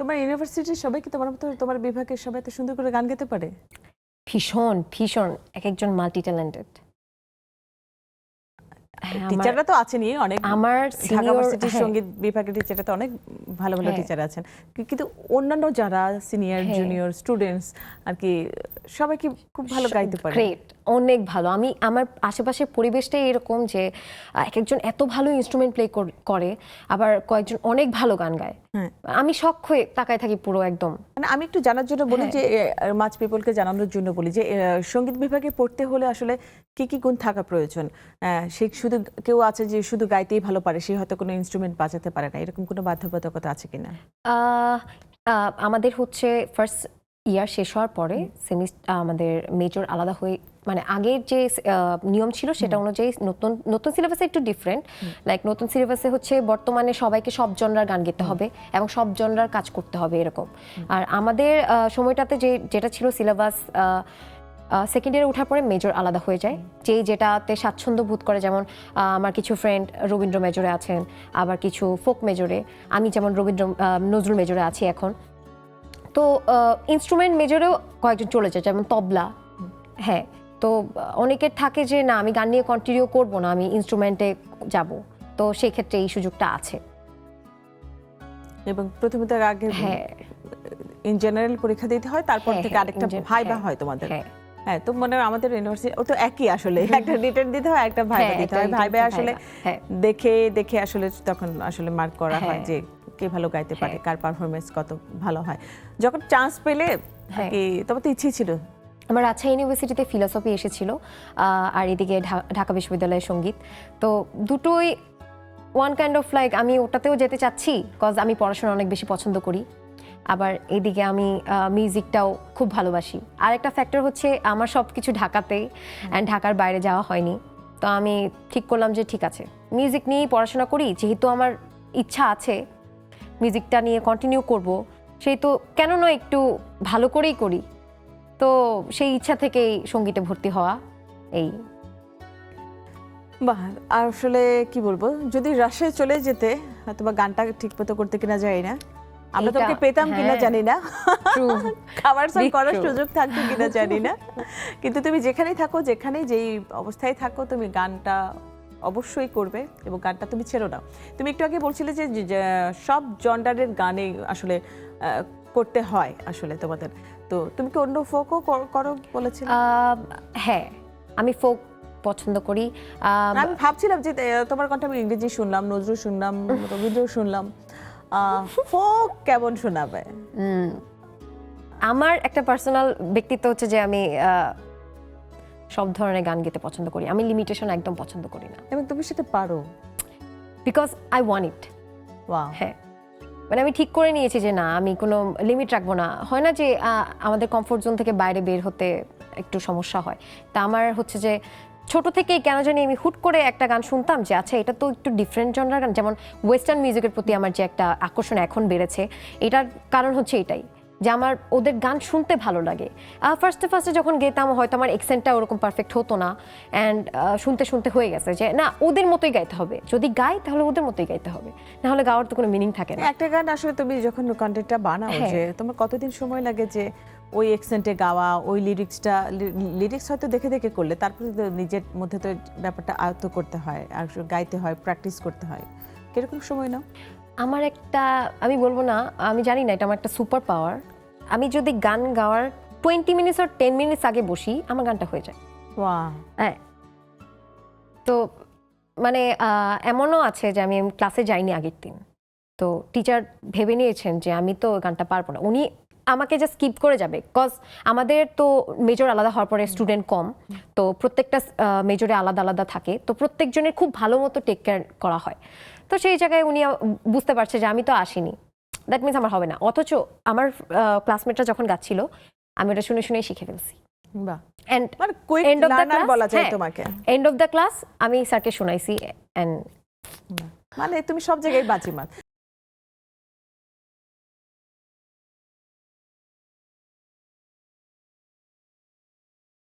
তোমার ইউনিভার্সিটির সবাই কি তোমার মতো তোমার বিভাগের সবাই তো সুন্দর করে গান গাইতে পারে? ভীষণ ভীষণ এক একজন মাল্টি ট্যালেন্টেড। টিচাররা তো আছেনই অনেক, আমার ঢাকা সিনিয়র ভার্সিটির সঙ্গীত বিভাগের টিচাররা তো অনেক ভালো ভালো টিচার আছেন, কিন্তু অন্যান্য যারা সিনিয়র জুনিয়র স্টুডেন্টস আর কি সবাই কি খুব ভালো গাইতে পারে? গ্রেট, অনেক ভালো। আমি আমার আশেপাশের পরিবেশটাই এরকম যে এক একজন এত ভালো ইনস্ট্রুমেন্ট প্লে করে, আবার কয়েকজন অনেক ভালো গান গায়। আমি শখ হয়ে তাকায় থাকি পুরো একদম। মানে আমি একটু জানার জন্য বলি যে মাচ পিপলকে জানানোর জন্য বলি যে সঙ্গীত বিভাগে পড়তে হলে আসলে কি কি গুণ থাকা প্রয়োজন? সে শুধু কেউ আছে যে শুধু গাইতেই ভালো পারে, সে হয়তো কোনো ইনস্ট্রুমেন্ট বাজাতে পারে না, এরকম কোনো বাধ্যবাধকতা আছে কিনা? আমাদের হচ্ছে ফার্স্ট ইয়ার শেষ হওয়ার পরে আমাদের মেজর আলাদা হয়ে, মানে আগের যে নিয়ম ছিল সেটা অনুযায়ী নতুন নতুন সিলেবাসে একটু ডিফারেন্ট। লাইক নতুন সিলেবাসে হচ্ছে বর্তমানে সবাইকে সব জনরার গান গেতে হবে এবং সব জনরার কাজ করতে হবে এরকম। আর আমাদের সময়টাতে যেটা ছিল সিলেবাস, সেকেন্ড ইয়ারে ওঠার পরে মেজর আলাদা হয়ে যায়, যেটাতে স্বাচ্ছন্দ্য বোধ করে। যেমন আমার কিছু ফ্রেন্ড রবীন্দ্র মেজরে আছেন, আবার কিছু ফোক মেজরে, আমি যেমন নজরুল মেজরে আছি এখন। তো ইনস্ট্রুমেন্ট মেজরেও কয়েকজন চলে যায়, যেমন তবলা। হ্যাঁ, তো অনেকের থাকে যে না, আমি গান নিয়ে কন্টিনিউ করবো না, আমি ইনস্ট্রুমেন্টে যাব। তো সেই ক্ষেত্রে এই সুযোগটা আছে। এবং প্রথমে তার আগে ইন জেনারেল পরীক্ষা দিতে হয়, তারপর থেকে আরেকটা ভাইবা হয় তোমাদের? হ্যাঁ, তো মনে হয় আমাদের ইউনিভার্সিটি ও তো একই আসলে, একটা রিটেন দিতে হয়, একটা ভাইবা দিতে হয়। ভাইবা আসলে দেখে দেখে আসলে তখন আসলে মার্ক করা হয় যে কে ভালো গাইতে পারে, কার পারফরমেন্স কত ভালো হয়। যখন চান্স পেলে কি তোমার তো ইচ্ছে ছিল? আমার রাজশাহী ইউনিভার্সিটিতে ফিলোসফি এসেছিল, আর এদিকে ঢাকা বিশ্ববিদ্যালয়ের সঙ্গীত। তো দুটোই ওয়ান কাইন্ড অফ লাইক, আমি ওটাতেও যেতে চাচ্ছি কজ আমি পড়াশোনা অনেক বেশি পছন্দ করি, আবার এদিকে আমি মিউজিকটাও খুব ভালোবাসি। আর একটা ফ্যাক্টর হচ্ছে আমার সব কিছু ঢাকাতেই, অ্যান্ড ঢাকার বাইরে যাওয়া হয়নি। তো আমি ঠিক করলাম যে ঠিক আছে, মিউজিক নিয়েই পড়াশোনা করি, যেহেতু আমার ইচ্ছা আছে মিউজিকটা নিয়ে কন্টিনিউ করব, সেই তো কেন নয় একটু ভালো করেই করি। তো সেই ইচ্ছা থেকেই সঙ্গীতে ভর্তি হওয়া। এই বাহ, আসলে কি বলবো, যদি রাজশাহী চলে যেতে হয়তো বা গানটা ঠিক মতো করতে কিনা জানি না, আমরা তোকে পেতাম কিনা জানি না, খাবার সব করার সুযোগ থাকতো কিনা জানি না, কিন্তু তুমি যেখানেই থাকো, যেখানেই যেই অবস্থায় থাকো, তুমি গানটা অবশ্যই করবে এবং গানটা তুমি ছেড়ো না। তুমি একটু আগে বলছিলে যে সব জনরারের গানে আসলে করতে হয় আসলে তোমাদের, তো তুমি কি অন্য ফোকও করো বলেছিলে? হ্যাঁ, আমি ফোক পছন্দ করি। আমি ভাবছিলাম যে তোমার কণ্ঠে আমি ইংরেজি শুনলাম, নজরুল শুনলাম, রবীন্দ্র শুনলাম, ফোক কেমন শোনাবে? আমার একটা পার্সোনাল ব্যক্তিত্ব হচ্ছে যে আমি সব ধরনের গান গেতে পছন্দ করি, আমি লিমিটেশন একদম পছন্দ করি না। এবং তুমি সেটা পারো? বিকজ আই ওয়ান্ট ইট। হ্যাঁ, মানে আমি ঠিক করে নিয়েছি যে না, আমি কোনো লিমিট রাখবো না। হয় না যে আমাদের কমফোর্ট জোন থেকে বাইরে বের হতে একটু সমস্যা হয়। তা আমার হচ্ছে যে ছোট থেকেই কেন জানি আমি হুট করে একটা গান শুনতাম যে আচ্ছা এটা তো একটু ডিফারেন্ট জনরার গান, যেমন ওয়েস্টার্ন মিউজিকের প্রতি আমার যে একটা আকর্ষণ এখন বেড়েছে, এটার কারণ হচ্ছে এটাই যে আমার ওদের গান শুনতে ভালো লাগে। ফার্স্টে যখন গেতাম হয়তো আমার এক্সেন্টটা ওরকম পারফেক্ট হতো না, অ্যান্ড শুনতে শুনতে হয়ে গেছে যে না, ওদের মতোই গাইতে হবে, যদি গাই তাহলে ওদের মতোই গাইতে হবে, না হলে গাওয়ার তো কোনো মিনিং থাকে না। একটা গান আসলে তুমি যখন কন্টেন্টটা বানাও, যে তোমার কতদিন সময় লাগে যে ওই এক্সেন্টে গাওয়া, ওই লিরিক্স হয়তো দেখে দেখে করলে, তারপরে তো নিজের মধ্যে তো ব্যাপারটা আয়ত্ত করতে হয় আর গাইতে হয়, প্র্যাকটিস করতে হয়, কিরকম সময় নাও? আমার একটা, আমি বলবো না, আমি জানি না, এটা আমার একটা সুপার পাওয়ার। আমি যদি গান গাওয়ার 20 মিনিটস আর 10 মিনিটস আগে বসি, আমার গানটা হয়ে যায়। হ্যাঁ, তো মানে এমনও আছে যে আমি ক্লাসে যাইনি আগের দিন, তো টিচার ভেবে নিয়েছেন যে আমি তো গানটা পারবো না, উনি আমাকে জাস্ট স্কিপ করে যাবে। কজ আমাদের তো মেজর আলাদা হওয়ার পরে স্টুডেন্ট কম, তো প্রত্যেকটা মেজরে আলাদা আলাদা থাকে, তো প্রত্যেকজনের খুব ভালো মতো টেক কেয়ার করা হয়। তো সেই জায়গায় উনি বুঝতে পারছে যে আমি তো আসিনি, দ্যাট মিনস আমার হবে না। অথচ আমার ক্লাসমেটরা যখন গাচ্ছিল, আমি ওটা শুনে শুনেই শিখে ফেলছি। এন্ড অফ দ্য ক্লাস আমি স্যারকে শোনাইছি, মানে তুমি সব জায়গায় বাজিমাত।